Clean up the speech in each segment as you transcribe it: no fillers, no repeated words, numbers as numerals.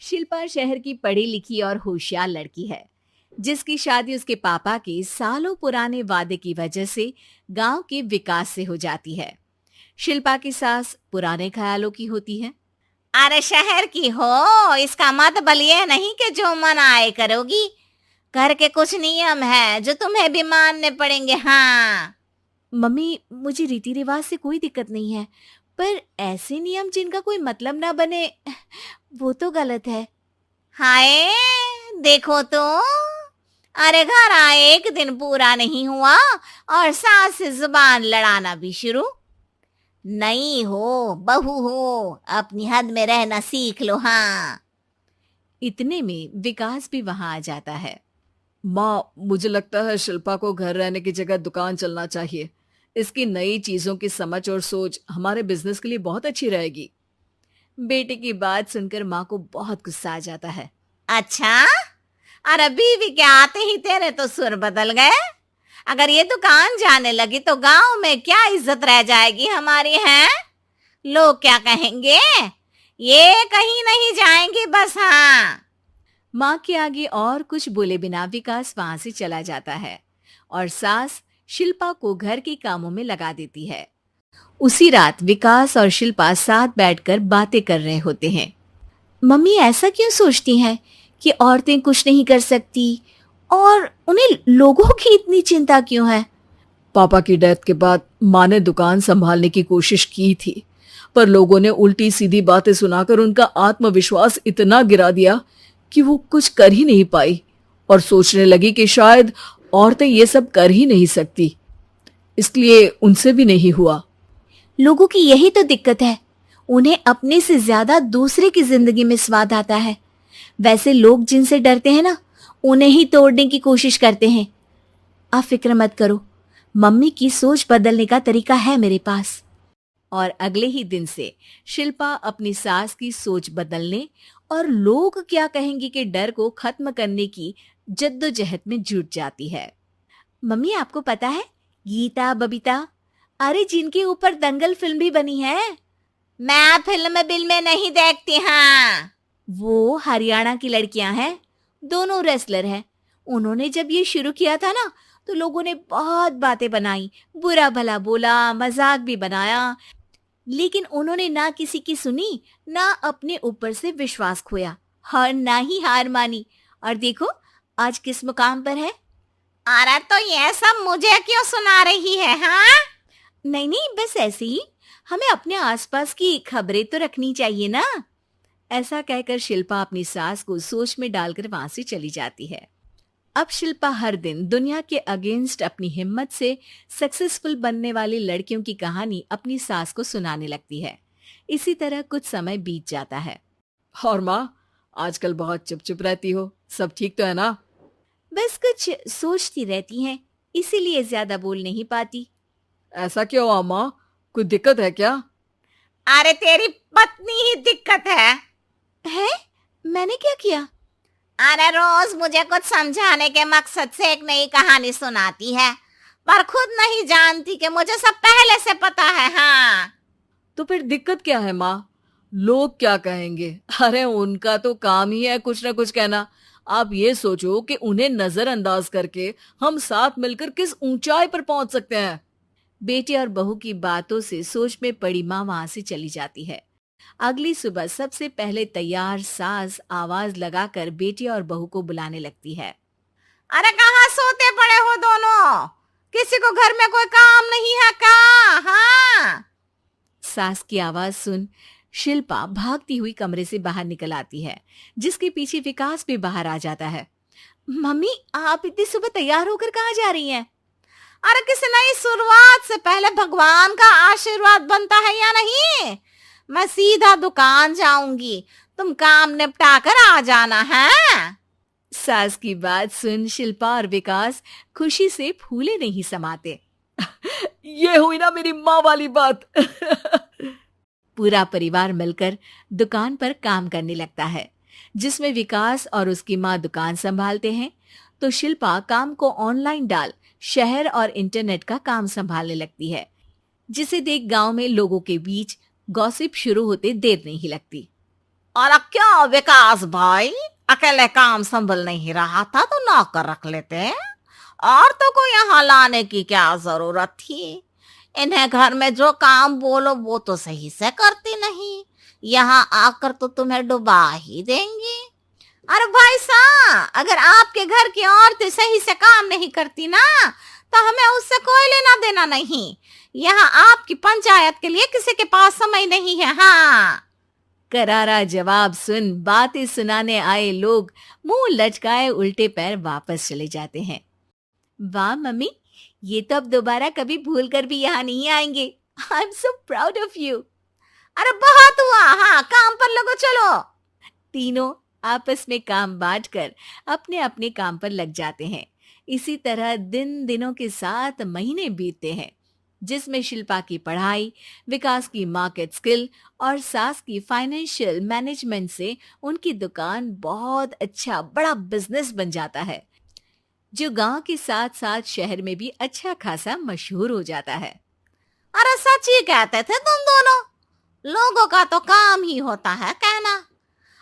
शिल्पा शहर की पढ़ी लिखी और होशियार लड़की है, जिसकी शादी उसके पापा के सालों पुराने वादे की वजह से गांव के विकास से हो जाती है। शिल्पा की सास पुराने ख्यालों की होती है। अरे शहर की हो, इसका मतलब ये नहीं कि जो मन आए करोगी। घर के कुछ नियम है जो तुम्हें भी मानने पड़ेंगे। हाँ। मम्मी, मुझे रीति रिवाज से कोई दिक्कत नहीं है, पर ऐसे नियम जिनका कोई मतलब ना बने, वो तो गलत है। हाय, देखो तो। अरे घर आए एक दिन पूरा नहीं हुआ और सास से जुबान लड़ाना भी शुरू। नहीं हो, बहू हो, अपनी हद में रहना सीख लो। हाँ। इतने में विकास भी वहां आ जाता है। माँ, मुझे लगता है शिल्पा को घर रहने की जगह दुकान चलना चाहिए। इसकी नई चीजों की समझ और सोच हमारे बिजनेस के लिए बहुत अच्छी रहेगी। बेटे की बात सुनकर माँ को बहुत गुस्सा आ जाता है। अच्छा, अरे बीवी के आते ही तेरे तो सुर बदल गए। अगर ये दुकान जाने लगी तो गांव में क्या इज्जत रह जाएगी हमारी। है लोग क्या कहेंगे? ये कहीं नहीं जाएंगे बस। हाँ। माँ के आगे और कुछ बोले बिना विकास वहां से चला जाता है और सास शिल्पा को घर के कामों में लगा देती है। उसी रात विकास और शिल्पा साथ बैठकर बातें कर रहे होते हैं। मम्मी ऐसा क्यों सोचती हैं कि औरतें कुछ नहीं कर सकती, और उन्हें लोगों की इतनी चिंता क्यों है? पापा की डेथ के बाद माँ ने दुकान संभालने की कोशिश की थी, पर लोगों ने उल्टी सीधी बातें सुनाकर उनका आत्मविश्वास इतना गिरा दिया कि वो कुछ कर ही नहीं पाई और सोचने लगी कि शायद औरतें ये सब कर ही नहीं सकती। इसलिए उनसे भी नहीं हुआ। लोगों की यही तो दिक्कत है, उन्हें अपने से ज्यादा दूसरे की जिंदगी में स्वाद आता है। वैसे लोग जिनसे डरते हैं ना, उन्हें ही तोड़ने की कोशिश करते हैं। आप फिक्र मत करो, मम्मी की सोच बदलने का तरीका है मेरे पास। और अगले ही दिन से शिल्पा अपनी सास की सोच बदलने और लोग क्या कहेंगे के डर को खत्म करने की जद्दोजहद में जुट जाती है। मम्मी, आपको पता है गीता, बबीता, अरे जिनके ऊपर दंगल फिल्म भी बनी है, मैं फिल्म बिल में नहीं देखती। हाँ। वो हरियाणा की लड़कियां हैं, दोनों रेसलर हैं। उन्होंने जब ये शुरू किया था ना, तो लोगों ने बहुत बातें बनाई, बुरा भला बोला, मजाक भी बनाया, लेकिन उन्होंने ना किसी की सुनी, ना अपने ऊपर से विश्वास खोया और ना ही हार मानी। और देखो आज किस मुकाम पर है। अरे तो ये सब मुझे क्यों सुना रही है? हाँ। नहीं नहीं, बस ऐसे ही, हमें अपने आसपास की खबरें तो रखनी चाहिए ना। ऐसा कहकर शिल्पा अपनी सास को सोच में डालकर वहां से चली जाती है। अब शिल्पा हर दिन दुनिया के अगेंस्ट अपनी हिम्मत से सक्सेसफुल बनने वाली लड़कियों की कहानी अपनी सास को सुनाने लगती है। इसी तरह कुछ समय बीत जाता है। और माँ, आजकल बहुत चुप चुप रहती हो, सब ठीक तो है ना? बस कुछ सोचती रहती हैं, इसीलिए ज्यादा बोल नहीं पाती। ऐसा क्यों हुआ माँ? कोई दिक्कत है क्या? अरे तेरी पत्नी ही दिक्कत है। है? मैंने क्या किया? अरे रोज मुझे कुछ समझाने के मकसद से एक नई कहानी सुनाती है, पर खुद नहीं जानती कि मुझे सब पहले से पता है। हाँ। तो फिर दिक्कत क्या है माँ? लोग क्या कहेंगे? अरे उनका तो काम ही है कुछ ना कुछ कहना। आप ये सोचो कि उन्हें नजरअंदाज करके हम साथ मिलकर किस ऊंचाई पर पहुंच सकते हैं। बेटे और बहू की बातों से सोच में पड़ी माँ वहां से चली जाती है। अगली सुबह सबसे पहले तैयार सास आवाज लगाकर बेटे और बहू को बुलाने लगती है। अरे कहाँ सोते पड़े हो दोनों? किसी को घर में कोई काम नहीं है क्या? हाँ। सास की आवाज सुन शिल्पा भागती हुई कमरे से बाहर निकल आती है, जिसके पीछे विकास भी बाहर आ जाता है। मम्मी, आप इतनी सुबह तैयार होकर कहाँ जा रही हैं? अरे किसी नई शुरुआत से पहले भगवान का आशीर्वाद बनता है या नहीं? मैं सीधा दुकान जाऊंगी, तुम काम निपटा कर आ जाना है। सास की बात सुन शिल्पा और विकास खुशी से फूले नहीं समाते। ये हुई ना मेरी माँ वाली बात। पूरा परिवार मिलकर दुकान पर काम करने लगता है, जिसमें विकास और उसकी माँ दुकान संभालते हैं, तो शिल्पा काम को ऑनलाइन डाल शहर और इंटरनेट का काम संभालने लगती है, जिसे देख गांव में लोगों के बीच गॉसिप शुरू होते देर नहीं लगती। और क्या विकास भाई, अकेले काम संभल नहीं रहा था तो नौकर रख लेते, और तो को यहाँ लाने की क्या जरूरत थी। इन्हें घर में जो काम बोलो वो तो सही से करती नहीं, यहाँ आकर तो तुम्हें डुबा ही देंगी। अरे भाई साहब, अगर आपके घर की औरतें सही से काम नहीं करती ना तो हमें उससे कोई लेना देना नहीं। यहाँ आपकी पंचायत के लिए किसी के पास समय नहीं है। हाँ, करारा जवाब सुन बातें सुनाने आए लोग मुंह लटकाए उल्टे पैर वापस चले जाते हैं। वाह मम्मी, ये तो अब दोबारा कभी भूल कर भी यहाँ नहीं आएंगे। I am so proud of you. अरे बहुत हुआ, हाँ काम पर लगो चलो। तीनों आपस में काम बांटकर अपने अपने काम पर लग जाते हैं। इसी तरह दिनों के साथ महीने बीतते हैं, जिसमें शिल्पा की पढ़ाई, विकास की मार्केट स्किल और सास की फाइनेंशियल मैनेजमेंट से उनकी दुकान बहुत अच्छा बड़ा बिजनेस बन जाता है, जो गांव के साथ साथ शहर में भी अच्छा खासा मशहूर हो जाता है। अरे सच ही कहते थे तुम दोनों, लोगों का तो काम ही होता है कहना।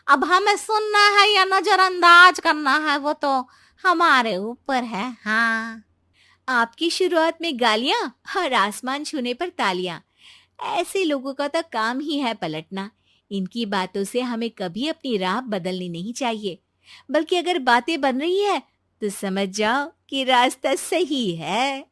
अब हमें सुनना है या नजरअंदाज करना है वो तो हमारे ऊपर है। हाँ, आपकी शुरुआत में गालियां और आसमान छूने पर तालियां, ऐसे लोगों का तो काम ही है पलटना। इनकी बातों से हमें कभी अपनी राह बदलनी नहीं चाहिए, बल्कि अगर बातें बन रही है तो समझ जाओ कि रास्ता सही है।